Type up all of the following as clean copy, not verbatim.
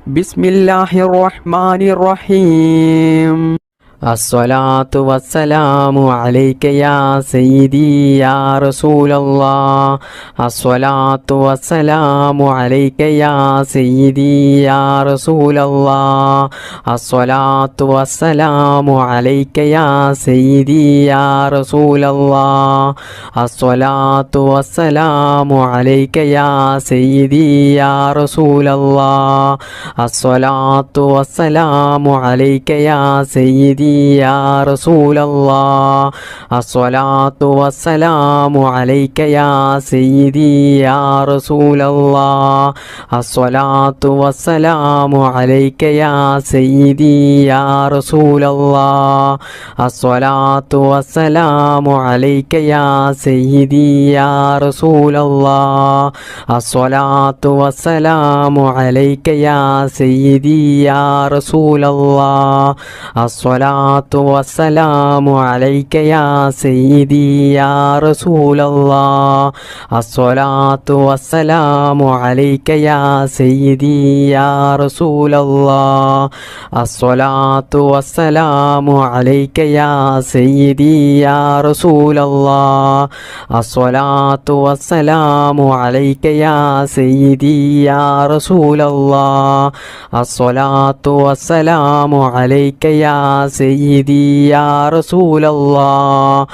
ബിസ്മില്ലാഹിർ റഹ്മാനിർ റഹീം. അസ്സലാത്തു വസ്സലാമു അലൈക യാ സയ്യിദി യാ റസൂലല്ലാഹ്. അസ്സലാത്തു വസ്സലാമു അലൈക യാ സയ്യിദി യാ റസൂലല്ലാഹ്. അസ്സലാത്തു വസ്സലാമു അലൈക യാ സയ്യിദി യാ റസൂലല്ലാഹ്. അസ്സലാത്തു വസ്സലാമു അലൈക യാ സയ്യിദി യാ റസൂലല്ലാഹ്. അസ്സലാത്തു വസ്സലാമു അലൈക യാ സയ്യിദി യാ റസൂലല്ലാഹ്. അസ്സലാത്തു വസ്സലാമു അലൈക യാ സയ്യിദി യാ റസൂലല്ലാഹ്. അസ്സലാത്തു വസ്സലാമു അലൈക യാ സയ്യിദി യാ റസൂലല്ലാഹ്. അസ്സലാത്തു വസ്സലാമു അലൈക യാ സയ്യിദി യാ റസൂലല്ലാഹ്. അസ്സലാത്തു വസ്സലാമു അലൈക യാ സയ്യിദി യാ റസൂലല്ലാഹ്. അസ്സലാത്തു വസ്സലാമു അലൈക യാ സയ്യിദി യാ റസൂലല്ലാഹ്. അസ്സലാത്തു വസ്സലാമു അലൈക യാ സയ്യിദി യാ റസൂലല്ലാഹ്. അസ്സലാത്തു വസ്സലാമു അലൈക യാ സയ്യിദി യാ റസൂലല്ലാഹ്. അസ്സലാത്തു വസ്സലാമു അലൈക യാ സയ്യിദി യാ റസൂലല്ലാഹ്. അസ്സലാത്തു വസ്സലാമു അലൈക യാ സയ്യിദി യാ റസൂലല്ലാഹ്.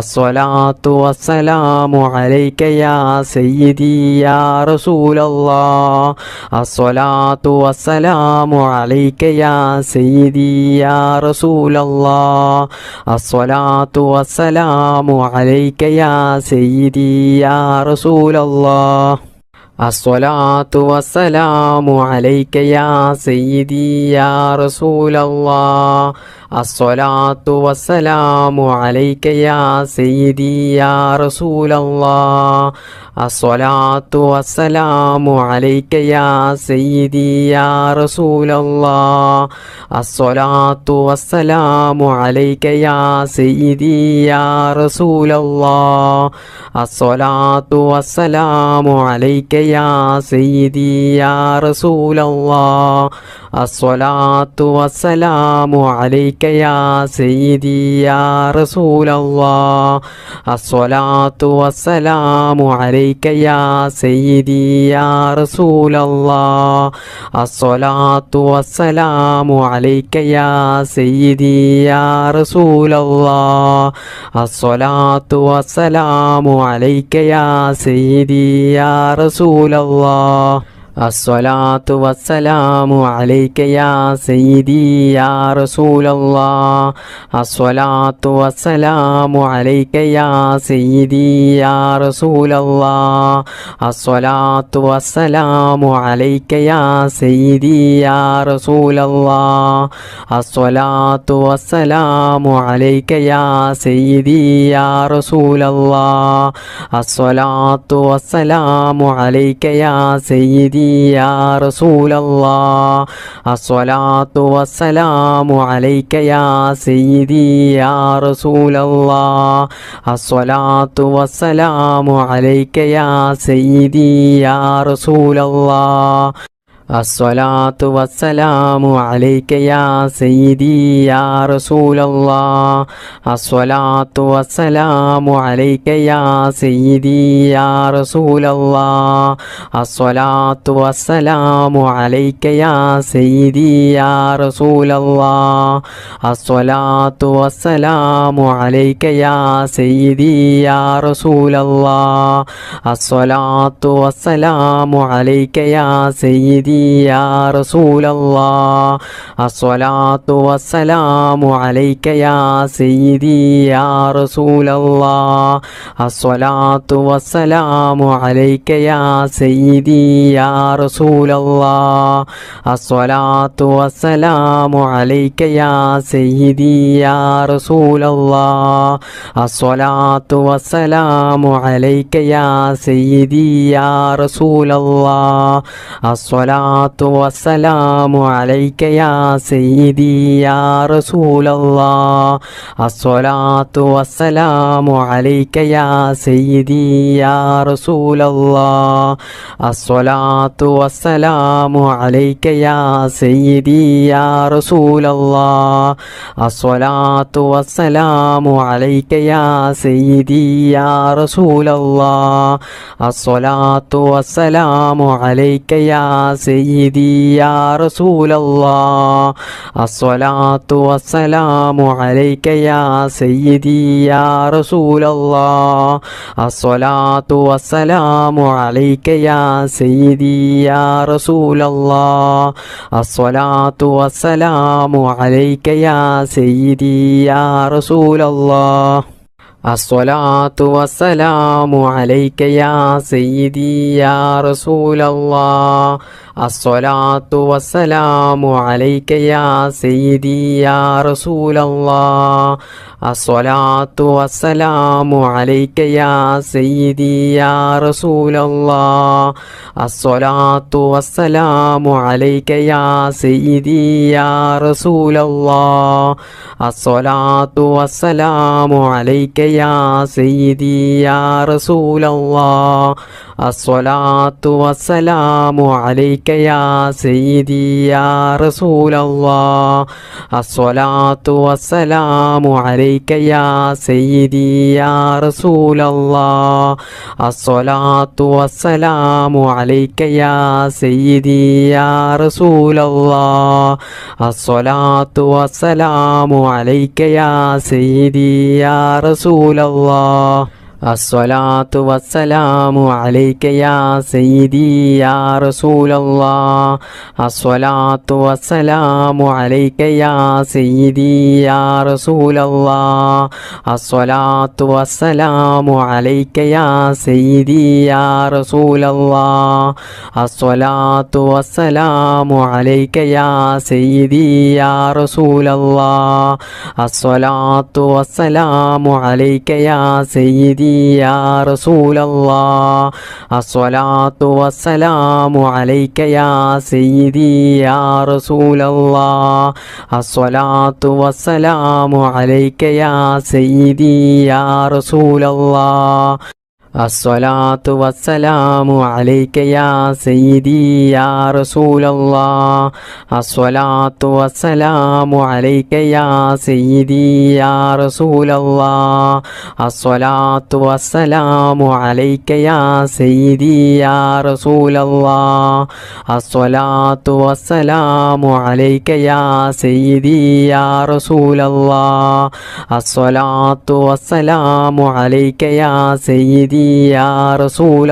അസ്സലാത്തു വസ്സലാമു അലൈക യാ സയ്യിദി യാ റസൂലല്ലാഹ്. അസ്സലാത്തു വസ്സലാമു അലൈക യാ സയ്യിദി യാ റസൂലല്ലാഹ്. അസ്സലാത്തു വസ്സലാമു അലൈക യാ സയ്യിദി യാ റസൂലല്ലാഹ്. അസ്സലാത്തു വസ്സലാമു അലൈക യാ സയ്യിദി യാ റസൂലല്ലാഹ്. അസ്സലാത്തു വസ്സലാമു അലൈക യാ സയ്യിദി യാ റസൂലല്ലാഹ്. അസ്സലാത്തു വസ്സലാമു അലൈക യാ സയ്യിദി യാ റസൂലല്ലാഹ്. അസ്സലാത്തു വസ്സലാമു അലൈക യാ സയ്യിദി യാ റസൂലല്ലാഹ്. അസ്സലാത്തു വസ്സലാമു അലൈക യാ സയ്യിദി യാ റസൂലല്ലാഹ്. അസ്സലാത്തു വസ്സലാമു അലൈക യാ സയ്യിദി യാ റസൂലല്ലാഹ്. അസ്സലാത്തു വസ്സലാമു അലൈക യാ സയ്യിദി യാ റസൂലല്ലാഹ്. അസ്സലാത്തു വസ്സലാമു അലൈക യാ സയ്യിദി യാ റസൂലല്ലാഹ്. അസ്സലാത്തു വസ്സലാമു അലൈക യാ സയ്യിദി യാ റസൂലല്ലാഹ്. അസ്സലാത്തു വസ്സലാമു അലൈക യാ സയ്യിദി യാ റസൂലല്ലാഹ്. അസ്സലാത്തു വസ്സലാമു അലൈക യാ സയ്യിദി യാ റസൂലല്ലാഹ്. അസ്സലാത്തു വസ്സലാമു അലൈക യാ സയ്യിദി യാ റസൂലല്ലാഹ്. അസ്സലാത്തു വസ്സലാമു അലൈക യാ സയ്യിദി യാ റസൂലല്ലാഹ്. അസ്സലാത്തു വസ്സലാമു അലൈക യാ സയ്യിദി യാ റസൂലല്ലാഹ്. അസ്സലാത്തു വസ്സലാമു അലൈക യാ സയ്യിദി യാ റസൂലല്ലാഹ്. അസ്സലാത്തു വസ്സലാമു അലൈക യാ സയ്യിദി യാ റസൂലല്ലാഹ്. അസ്സലാത്തു വസ്സലാമു അലൈക യാ സയ്യിദി യാ റസൂലല്ലാഹ്. അസ്സലാത്തു വസ്സലാമു അലൈക യാ സയ്യിദി യാ റസൂലല്ലാഹ്. അസ്സലാത്തു വസ്സലാമു അലൈക യാ സയ്യിദി യാ റസൂലല്ലാഹ്. അസ്സലാത്തു വസ്സലാമു അലൈക യാ സയ്യിദി യാ റസൂലല്ലാഹ്. അസ്സലാത്തു വസ്സലാമു അലൈക യാ സയ്യിദി യാ റസൂലല്ലാഹ്. അസ്സലാത്തു വസ്സലാമു അലൈക യാ സയ്യിദി യാ റസൂലല്ലാഹ്. അസ്സലാത്തു വസ്സലാമു അലൈക യാ സയ്യിദി യാ റസൂലല്ലാഹ്. അസ്സലാത്തു വസ്സലാമു അലൈക യാ സയ്യിദി യാ റസൂലല്ലാഹ്. അസ്സലാത്തു വസ്സലാമു അലൈക യാ സയ്യിദി യാ റസൂലല്ലാഹ്. അസ്സലാത്തു الصلاة والسلام عليك يا سيدي يا رسول الله الصلاة والسلام عليك يا سيدي يا رسول الله الصلاة والسلام عليك يا سيدي يا رسول الله الصلاة والسلام عليك يا سيدي يا رسول الله الصلاة والسلام عليك يا سيدي يا رسول الله الصلاة والسلام عليك يا سيدي يا رسول الله الصلاة والسلام عليك يا سيدي يا رسول الله الصلاة والسلام عليك يا سيدي يا رسول الله الصلاة والسلام عليك يا سيدي يا رسول الله الصلاة والسلام عليك يا سيدي يا رسول الله الصلاة والسلام عليك يا سيدي يا رسول الله الصلاة والسلام عليك يا سيدي يا رسول الله الصلاة والسلام عليك يا سيدي يا رسول الله الصلاة والسلام عليك يا سيدي يا رسول الله الصلاة والسلام عليك يا سيدي يا رسول الله الصلاة والسلام عليك يا سيدي يا رسول الله الصلاة والسلام عليك يا سيدي يا رسول الله الصلاة والسلام عليك يا سيدي يا رسول الله الصلاة والسلام عليك يا سيدي يا رسول الله الصلاة والسلام عليك يا سيدي يا رسول الله الصلاة والسلام عليك يا سيدي يا رسول الله الصلاة والسلام عليك يا سيدي يا رسول الله الصلاة والسلام عليك يا سيدي يا رسول الله الصلاة والسلام عليك يا سيدي يا رسول الله الصلاة والسلام عليك يا سيدي يا رسول الله الصلاة والسلام عليك يا سيدي يا رسول الله الصلاة والسلام عليك يا سيدي يا رسول الله الصلاة والسلام عليك يا سيدي يا رسول الله الصلاة والسلام عليك يا سيدي يا رسول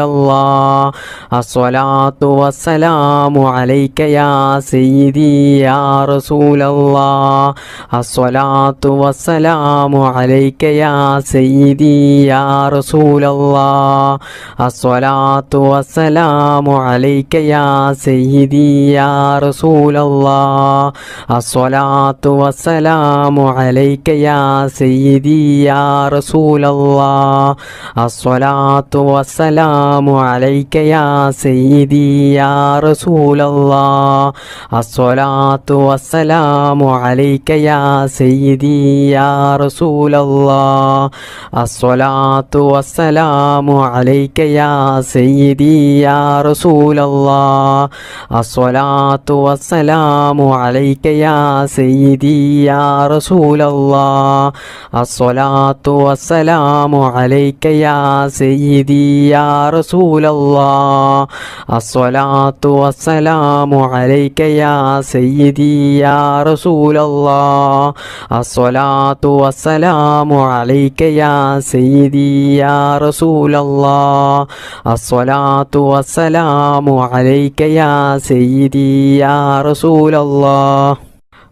الله الصلاة والسلام عليك يا سيدي يا رسول الله الصلاة والسلام عليك يا سيدي يا رسول الله الصلاة والسلام عليك يا سيدي يا رسول الله الصلاة والسلام عليك يا سيدي يا رسول الله الصلاة والسلام عليك يا سيدي يا رسول الله الصلاة والسلام عليك يا سيدي يا رسول الله الصلاة والسلام عليك يا سيدي يا رسول الله الصلاة والسلام عليك يا سيدي يا رسول الله الصلاة والسلام عليك يا سيدي يا رسول الله الصلاة والسلام عليك يا سيدي يا رسول الله الصلاة والسلام عليك يا سيدي يا رسول الله الصلاة والسلام عليك يا سيدي يا رسول الله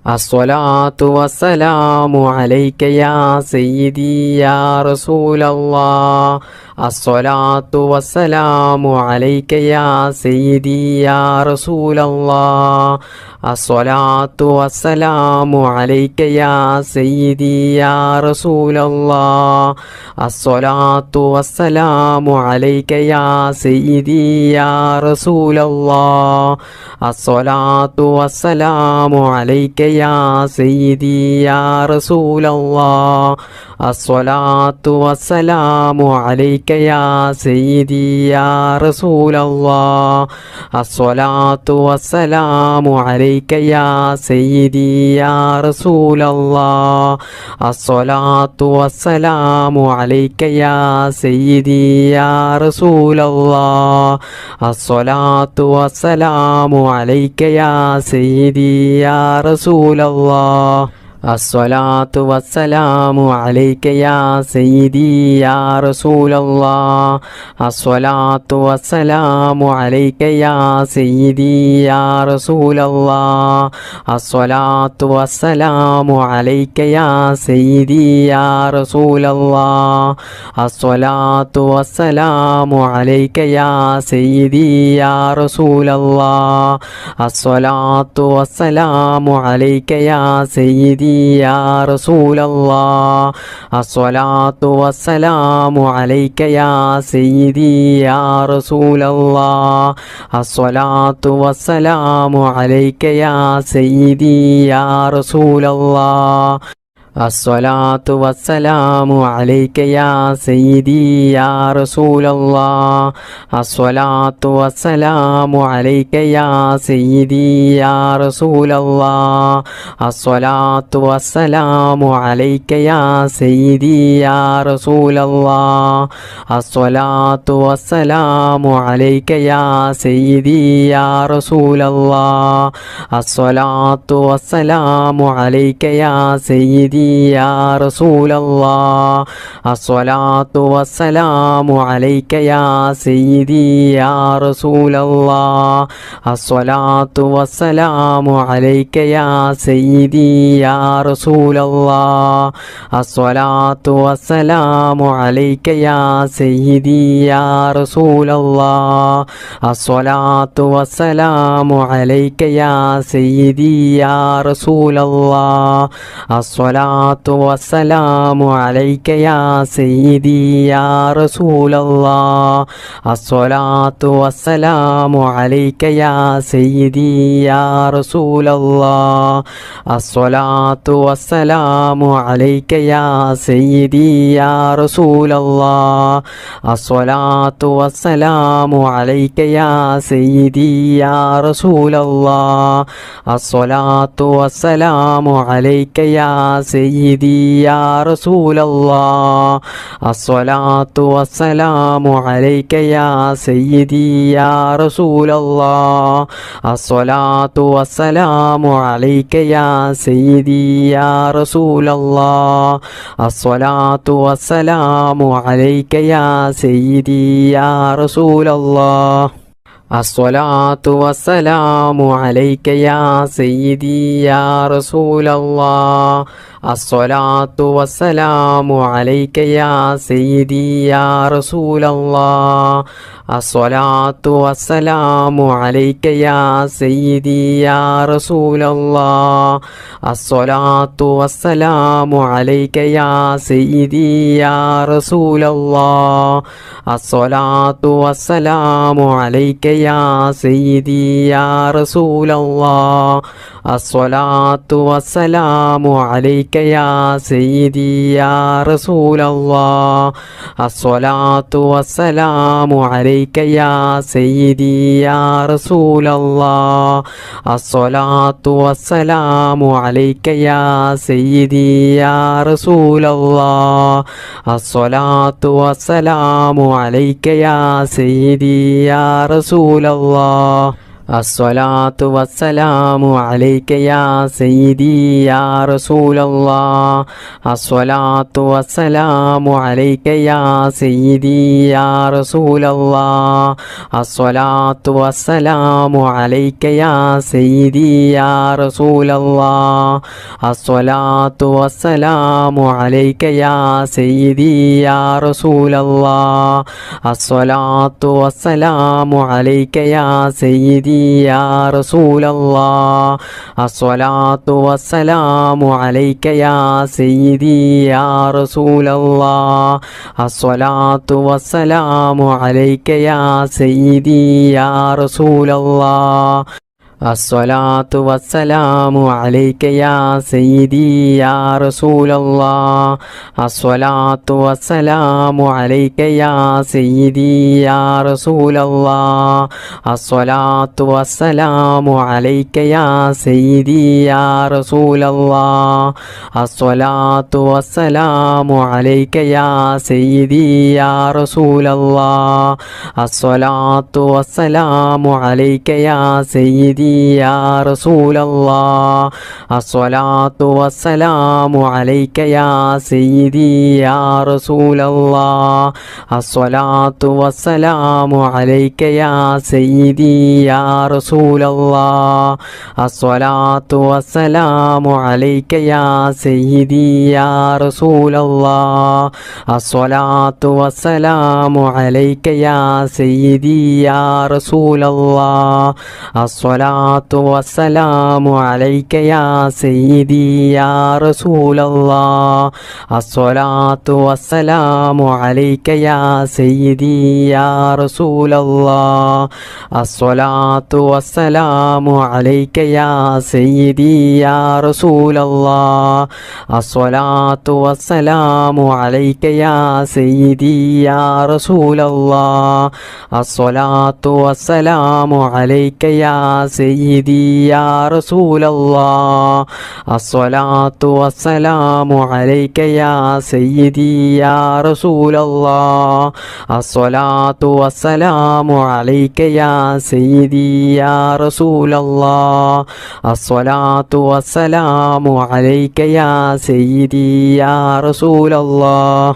الصلاة والسلام عليك يا سيدي يا رسول الله الصلاة والسلام عليك يا سيدي يا رسول الله الصلاة والسلام عليك يا سيدي يا رسول الله الصلاة والسلام عليك يا سيدي يا رسول الله الصلاة والسلام عليك يا سيدي يا رسول الله الصلاة والسلام عليك يا سيدي يا رسول الله الصلاة والسلام عليك يا سيدي يا رسول الله الصلاة والسلام عليك يا سيدي يا رسول الله الصلاة والسلام عليك يا سيدي يا رسول الله الصلاة والسلام عليك يا سيدي يا رسول الله الصلاة والسلام عليك يا سيدي يا رسول الله الصلاة والسلام عليك يا سيدي يا رسول الله الصلاة والسلام عليك يا سيدي يا رسول الله الصلاة والسلام عليك يا سيدي يا رسول الله الصلاة والسلام عليك يا سيدي يا رسول الله الصلاة والسلام عليك يا سيدي يا رسول الله الصلاة والسلام عليك يا سيدي يا رسول الله الصلاة والسلام عليك يا سيدي يا رسول الله الصلاة والسلام عليك يا سيدي يا رسول الله الصلاة والسلام عليك يا سيدي يا رسول الله الصلاة والسلام عليك يا سيدي يا رسول الله الصلاة والسلام عليك يا سيدي يا رسول الله الصلاة والسلام عليك يا سيدي يا رسول الله الصلاة والسلام عليك يا سيدي يا رسول الله الصلاة والسلام عليك يا سيدي يا رسول الله الصلاة والسلام عليك يا سيدي يا رسول الله الصلاة والسلام عليك يا سيدي يا رسول الله الصلاة والسلام عليك يا سيدي يا رسول الله الصلاة والسلام عليك يا سيدي يا رسول الله الصلاة والسلام عليك يا سيدي يا رسول الله الصلاة والسلام عليك يا سيدي يا رسول الله الصلاة والسلام عليك يا سيدي يا رسول الله الصلاة والسلام عليك يا سيدي يا رسول الله الصلاة والسلام عليك يا سيدي يا رسول الله الصلاة والسلام عليك يا سيدي يا رسول الله الصلاة والسلام عليك يا سيدي يا رسول الله الصلاة والسلام عليك يا سيدي يا رسول الله الصلاة والسلام عليك يا سيدي يا رسول الله الصلاة والسلام عليك يا سيدي يا رسول الله الصلاة والسلام عليك يا سيدي يا رسول الله الصلاة والسلام عليك يا سيدي يا رسول الله الصلاة والسلام عليك يا سيدي يا رسول الله الصلاة والسلام عليك يا سيدي يا رسول الله الصلاة والسلام عليك يا سيدي يا رسول الله الصلاة والسلام عليك يا سيدي يا رسول الله الصلاة والسلام عليك يا سيدي يا رسول الله الصلاة والسلام عليك يا سيدي يا رسول الله الصلاة والسلام عليك يا سيدي يا رسول الله الصلاة والسلام عليك يا سيدي يا رسول الله الصلاة والسلام عليك يا سيدي يا رسول الله الصلاة والسلام عليك يا سيدي يا رسول الله الصلاة والسلام عليك يا سيدي يا رسول الله الصلاة والسلام عليك يا سيدي يا رسول الله الصلاة والسلام عليك يا سيدي يا رسول الله الصلاة والسلام عليك يا سيدي يا رسول الله الصلاة والسلام عليك يا سيدي يا رسول الله الصلاة والسلام عليك يا سيدي يا رسول الله الصلاة والسلام عليك يا سيدي يا رسول الله الصلاة والسلام عليك يا سيدي يا رسول الله الصلاة والسلام عليك يا سيدي يا رسول الله الصلاة والسلام عليك يا سيدي يا رسول الله الصلاة والسلام عليك يا سيدي يا رسول الله الصلاة والسلام عليك يا سيدي يا رسول الله الصلاة والسلام عليك يا سيدي يا رسول الله الصلاة والسلام عليك يا سيدي يا رسول الله الصلاة والسلام عليك يا سيدي يا رسول الله الصلاة والسلام عليك يا سيدي يا رسول الله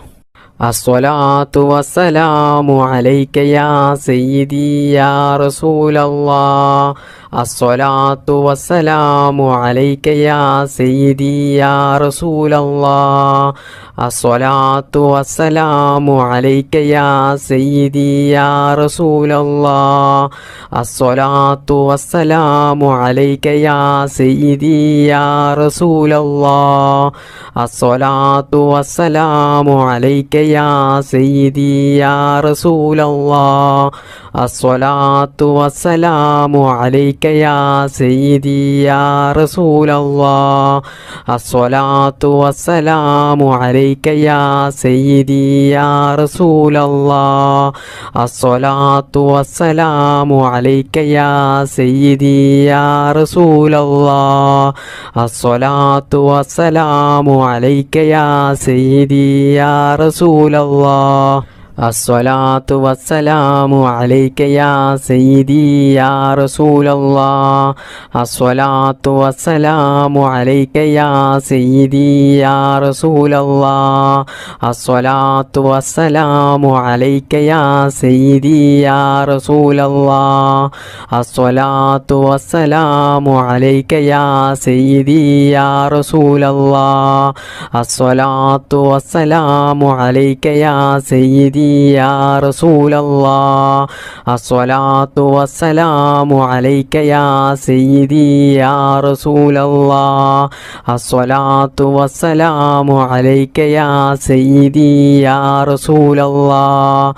الصلاة والسلام عليك يا سيدي يا رسول الله الصلاة والسلام عليك يا سيدي يا رسول الله الصلاة والسلام عليك يا سيدي يا رسول الله الصلاة والسلام عليك يا سيدي يا رسول الله الصلاة والسلام عليك يا سيدي يا رسول الله الصلاة والسلام عليك يا سيدي يا رسول الله الصلاة والسلام عليك يا سيدي يا رسول الله الصلاة والسلام عليك يا سيدي يا رسول الله الصلاة والسلام عليك يا سيدي يا رسول الله الصلاة والسلام عليك يا سيدي يا رسول الله الصلاة والسلام عليك يا سيدي يا رسول الله الصلاة والسلام عليك يا سيدي يا رسول الله الصلاة والسلام عليك يا سيدي يا رسول الله الصلاة والسلام عليك يا سيدي يا رسول الله الصلاة والسلام عليك يا سيدي يا رسول الله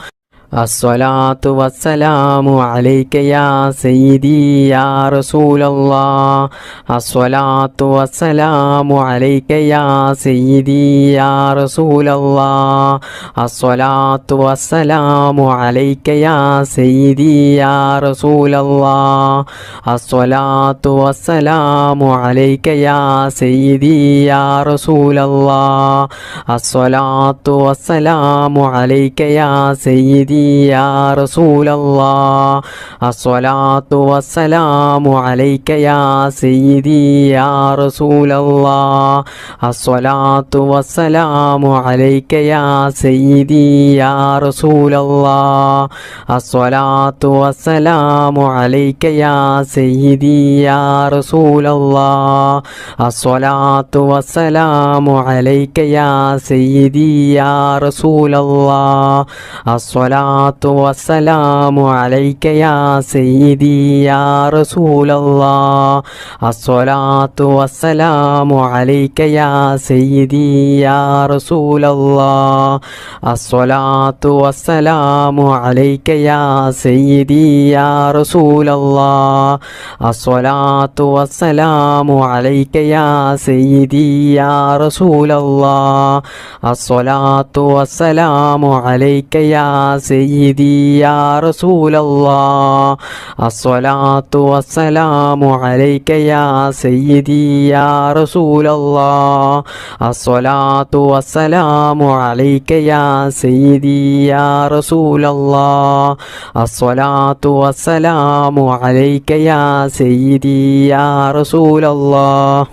الصلاة والسلام عليك يا سيدي يا رسول الله الصلاة والسلام عليك يا سيدي يا رسول الله الصلاة والسلام عليك يا سيدي يا رسول الله الصلاة والسلام عليك يا سيدي يا رسول الله الصلاة والسلام عليك يا سيدي يا رسول الله الصلاة والسلام عليك يا سيدي يا رسول الله الصلاة والسلام عليك يا سيدي يا رسول الله الصلاة والسلام عليك يا سيدي يا رسول الله الصلاة والسلام عليك يا سيدي يا رسول الله الصلاة والسلام عليك يا سيدي يا رسول الله الصلاة والسلام عليك يا سيدي يا رسول الله الصلاة والسلام عليك يا سيدي يا رسول الله الصلاة والسلام عليك يا سيدي يا رسول الله الصلاة والسلام عليك يا سيدي يا رسول الله الصلاة والسلام عليك يا سيدي يا رسول الله الصلاة والسلام عليك يا سيدي يا رسول الله الصلاة والسلام عليك يا سيدي يا رسول الله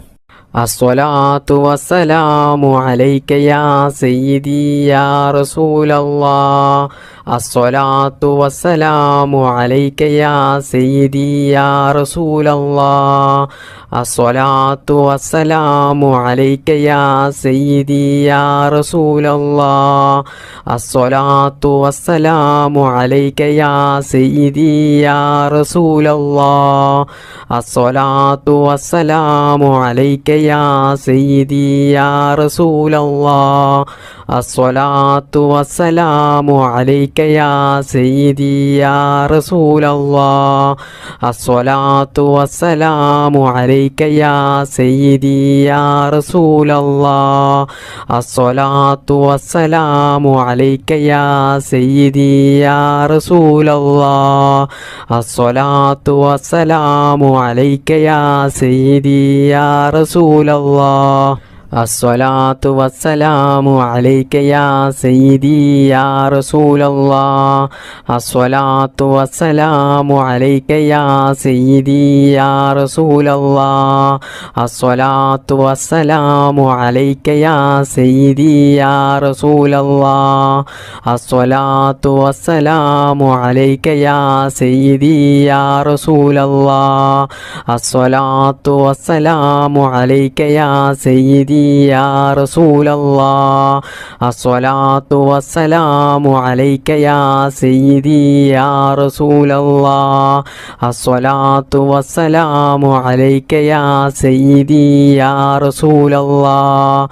الصلاة والسلام عليك يا سيدي يا رسول الله الصلاة والسلام عليك يا سيدي يا رسول الله الصلاة والسلام عليك يا سيدي يا رسول الله الصلاة والسلام عليك يا سيدي يا رسول الله الصلاة والسلام عليك يا سيدي يا رسول الله الصلاة والسلام عليك يا سيدي يا رسول الله الصلاة والسلام عليك يا سيدي يا رسول الله الصلاة والسلام عليك يا سيدي يا رسول الله الصلاة والسلام عليك يا سيدي يا رسول الله الصلاة والسلام عليك يا سيدي يا رسول الله الصلاة والسلام عليك يا سيدي يا رسول الله الصلاة والسلام عليك يا سيدي يا رسول الله الصلاة والسلام عليك يا سيدي يا رسول الله الصلاة والسلام عليك يا سيدي يا رسول الله الصلاة والسلام عليك يا سيدي يا رسول الله الصلاة والسلام عليك يا سيدي يا رسول الله الصلاة والسلام عليك يا سيدي يا رسول الله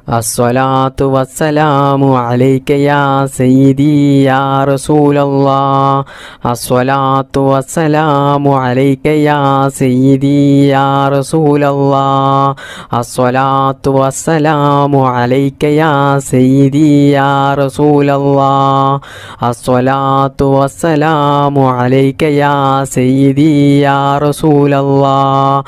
الصلاة والسلام عليك يا سيدي يا رسول الله الصلاة والسلام عليك يا سيدي يا رسول الله الصلاة والسلام عليك يا سيدي يا رسول الله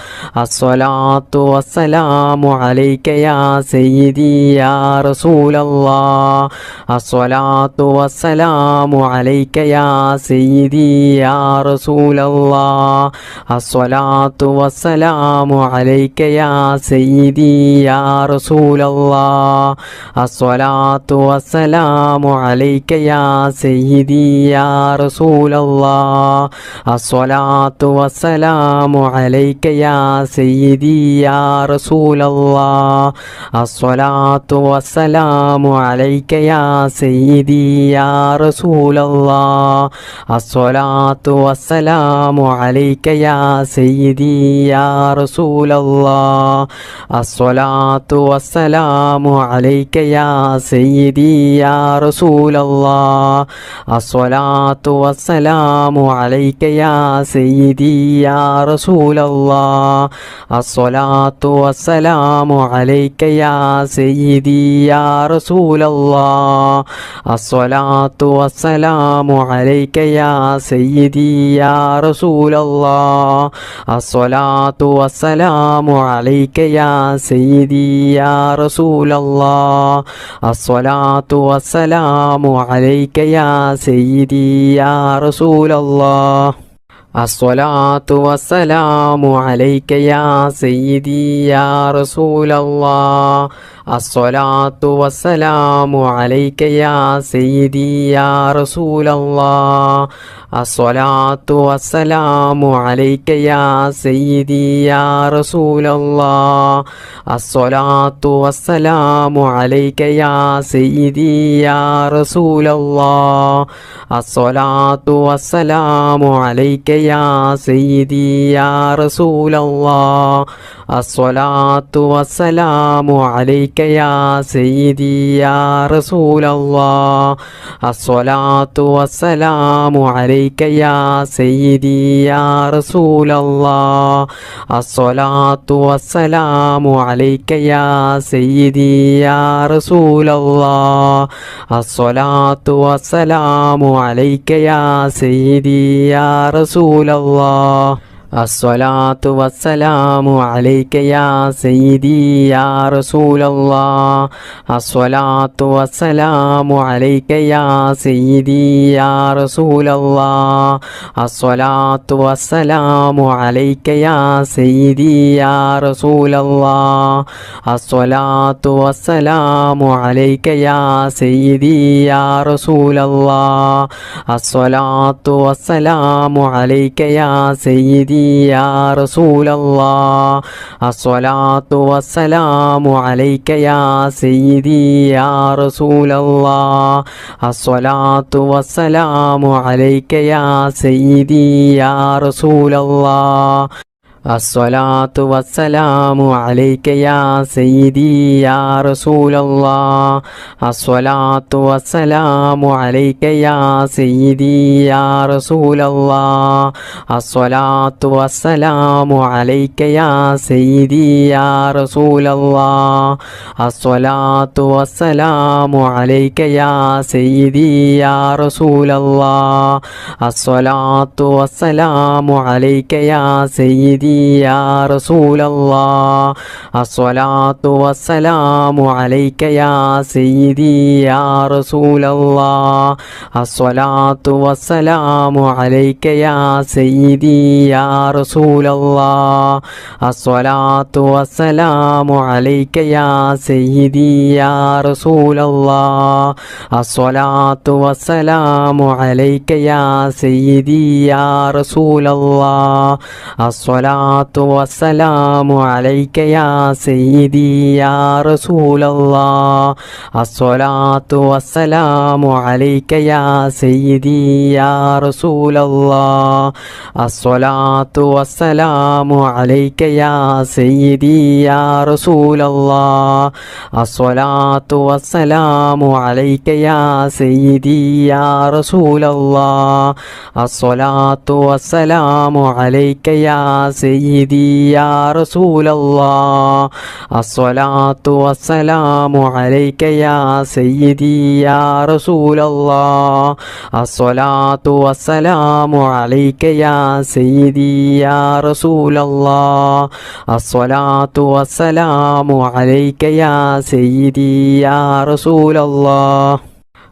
الصلاة والسلام عليك يا سيدي يا رسول الله الصلاة والسلام عليك يا سيدي يا رسول الله الصلاة والسلام عليك يا سيدي يا رسول الله الصلاة والسلام عليك يا سيدي يا رسول الله الصلاة والسلام عليك يا سيدي يا رسول الله الصلاة والسلام عليك يا سيدي يا رسول الله الصلاة والسلام عليك يا سيدي يا رسول الله الصلاة والسلام عليك يا سيدي يا رسول الله الصلاة والسلام عليك يا سيدي يا رسول الله الصلاة والسلام عليك يا سيدي سيدي يا رسول الله الصلاة والسلام عليك يا سيدي يا رسول الله الصلاة والسلام عليك يا سيدي يا رسول الله الصلاة والسلام عليك يا سيدي يا رسول الله الصلاة والسلام عليك يا سيدي يا رسول الله الصلاة والسلام عليك يا سيدي يا رسول الله الصلاة والسلام عليك يا سيدي يا رسول الله الصلاة والسلام عليك يا سيدي يا رسول الله الصلاة والسلام عليك يا سيدي يا رسول الله الصلاة والسلام عليك يا سيدي يا رسول الله الصلاة والسلام عليك يا سيدي يا رسول الله الصلاة والسلام عليك يا سيدي يا رسول الله الصلاة والسلام عليك يا سيدي يا رسول الله الصلاة والسلام عليك يا سيدي يا رسول الله الصلاة والسلام عليك يا سيدي يا رسول الله الصلاة والسلام عليك يا سيدي يا رسول الله الصلاة والسلام عليك يا سيدي يا رسول الله الصلاة والسلام عليك يا سيدي يا رسول الله الصلاة والسلام عليك يا سيدي يا رسول الله الصلاة والسلام عليك يا سيدي يا رسول الله الصلاة والسلام عليك يا سيدي يا رسول الله الصلاة والسلام عليك يا سيدي يا رسول الله الصلاة والسلام عليك يا سيدي يا رسول الله الصلاة والسلام عليك يا سيدي يا رسول الله الصلاة والسلام عليك يا سيدي يا رسول الله الصلاة والسلام عليك يا سيدي يا رسول الله الصلاة والسلام عليك يا سيدي يا رسول الله الصلاة والسلام عليك يا سيدي يا رسول الله الصلاة والسلام عليك يا سيدي يا رسول الله الصلاة والسلام عليك يا سيدي يا رسول الله الصلاة والسلام عليك يا سيدي يا رسول الله الصلاة والسلام عليك يا سيدي يا رسول الله الصلاة والسلام عليك يا سيدي يا رسول الله الصلاة والسلام عليك يا سيدي يا رسول الله الصلاة والسلام عليك يا سيدي يا رسول الله الصلاة والسلام عليك يا سيدي يا رسول الله الصلاة والسلام عليك يا سيدي يا رسول الله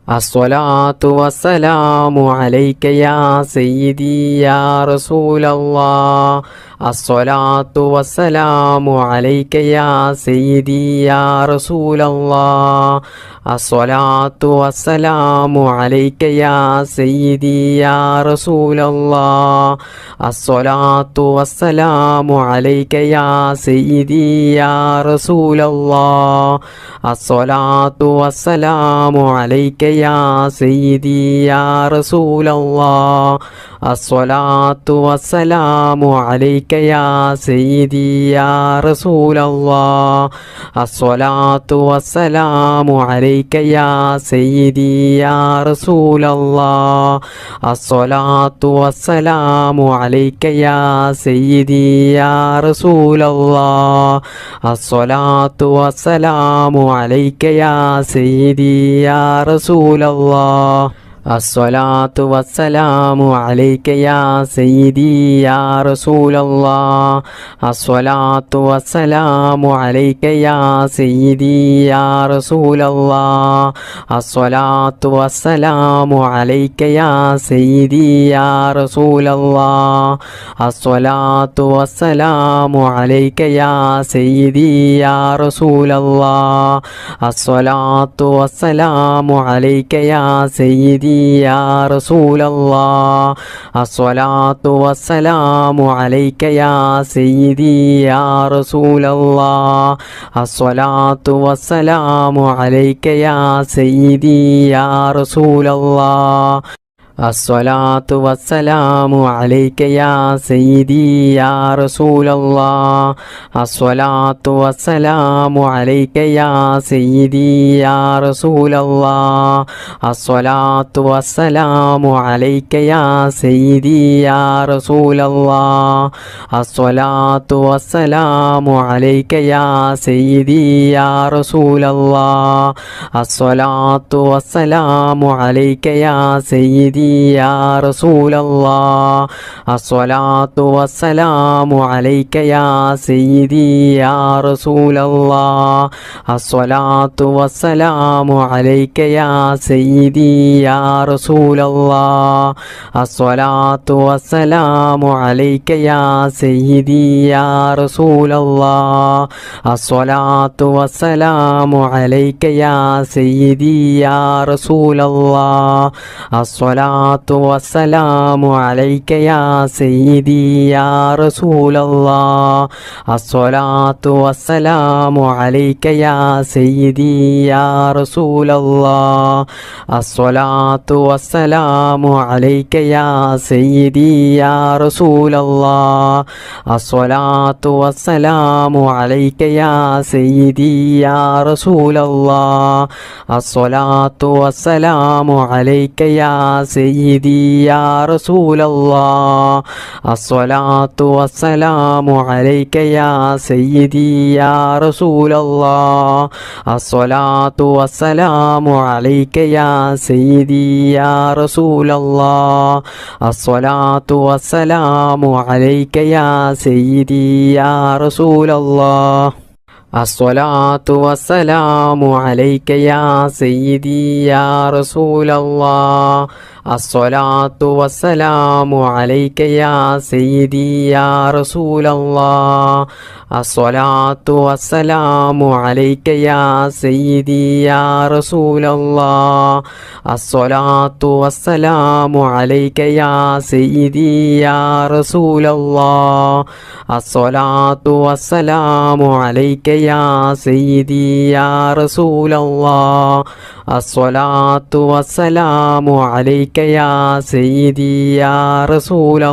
الصلاة والسلام عليك يا سيدي يا رسول الله الصلاة والسلام عليك يا سيدي يا رسول الله الصلاة والسلام عليك يا سيدي يا رسول الله الصلاة والسلام عليك يا سيدي يا رسول الله الصلاة والسلام عليك يا سيدي يا رسول الله الصلاة والسلام عليك عليك يا سيدي يا رسول الله الصلاة والسلام عليك يا سيدي يا رسول الله الصلاة والسلام عليك يا سيدي يا رسول الله الصلاة والسلام عليك يا سيدي يا رسول الله الصلاة والسلام عليك يا سيدي يا رسول الله الصلاة والسلام عليك يا سيدي يا رسول الله الصلاة والسلام عليك يا سيدي يا رسول الله الصلاة والسلام عليك يا سيدي يا رسول الله الصلاة والسلام عليك يا سيدي يا رسول الله الصلاة والسلام عليك يا سيدي يا رسول الله الصلاة والسلام عليك يا سيدي يا رسول الله الصلاة والسلام عليك يا سيدي يا رسول الله الصلاة والسلام عليك يا سيدي يا رسول الله الصلاة والسلام عليك يا سيدي يا رسول الله الصلاة والسلام عليك يا سيدي يا رسول الله الصلاة والسلام عليك يا سيدي يا رسول الله الصلاة والسلام عليك يا سيدي يا رسول الله الصلاة والسلام عليك يا سيدي يا رسول الله الصلاة والسلام عليك يا سيدي يا رسول الله الصلاة والسلام عليك يا سيدي يا رسول الله الصلاة والسلام عليك يا سيدي يا رسول الله الصلاة والسلام عليك يا سيدي يا رسول الله الصلاة والسلام عليك يا سيدي يا رسول الله الصلاة والسلام عليك يا سيدي يا رسول الله الصلاة والسلام عليك يا سيدي يا رسول الله الصلاة والسلام عليك يا سيدي يا رسول الله الصلاة والسلام عليك يا سيدي يا رسول الله الصلاة والسلام عليك يا سيدي يا رسول الله الصلاة والسلام عليك يا سيدي يا رسول الله الصلاة والسلام عليك يا سيدي يا رسول الله الصلاة والسلام عليك يا سيدي يا رسول الله الصلاة والسلام عليك يا سيدي يا رسول الله الصلاة والسلام عليك يا سيدي يا رسول الله الصلاة والسلام عليك يا سيدي يا رسول الله الصلاة والسلام عليك يا سيدي يا رسول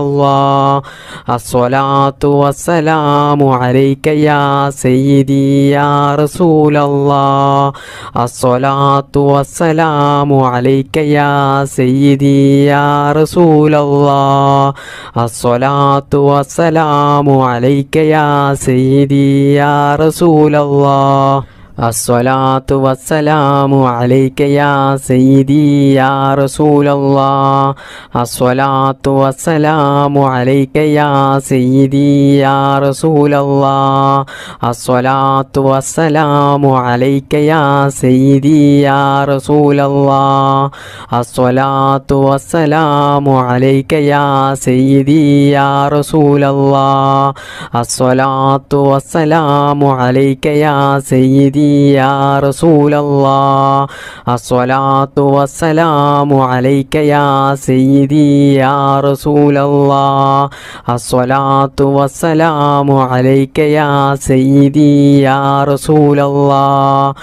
الله الصلاة والسلام عليك يا سيدي يا رسول الله الصلاة والسلام عليك يا سيدي يا رسول الله الصلاة والسلام عليك يا سيدي يا رسول الله الصلاة والسلام عليك يا سيدي يا رسول الله الصلاة والسلام عليك يا سيدي يا رسول الله الصلاة والسلام عليك يا سيدي يا رسول الله الصلاة والسلام عليك يا سيدي يا رسول الله الصلاة والسلام عليك يا سيدي يا رسول الله الصلاة والسلام عليك يا سيدي يا رسول الله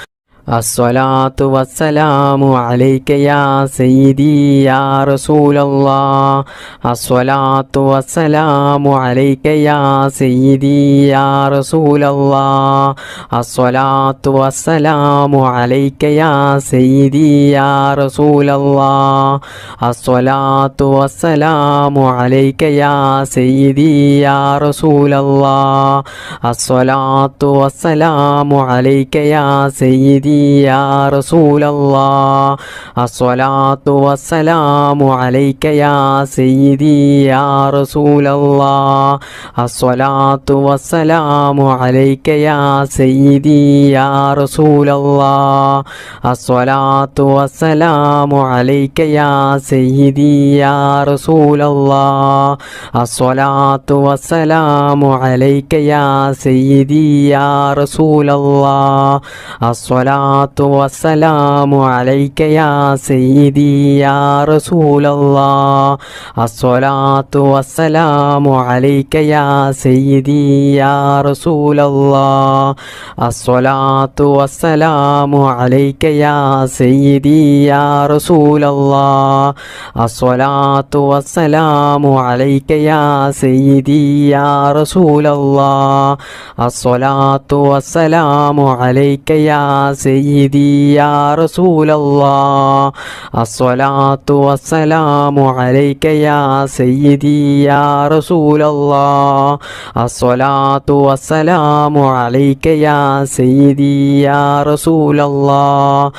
الصلاة والسلام عليك يا سيدي يا رسول الله الصلاة والسلام عليك يا سيدي يا رسول الله الصلاة والسلام عليك يا سيدي يا رسول الله الصلاة والسلام عليك يا سيدي يا رسول الله الصلاة والسلام عليك يا سيدي يا رسول الله الصلاة والسلام عليك يا سيدي يا رسول الله الصلاة والسلام عليك يا سيدي يا رسول الله الصلاة والسلام عليك يا سيدي يا رسول الله الصلاة والسلام عليك يا سيدي يا رسول الله الصلاة والسلام عليك يا سيدي يا رسول الله الصلاة والسلام عليك يا سيدي يا رسول الله الصلاة والسلام عليك يا سيدي يا رسول الله الصلاة والسلام عليك يا سيدي يا رسول الله الصلاة والسلام عليك يا سيدي يا رسول الله الصلاة والسلام عليك يا سيدي يا رسول الله الصلاة والسلام عليك يا سيدي يا رسول الله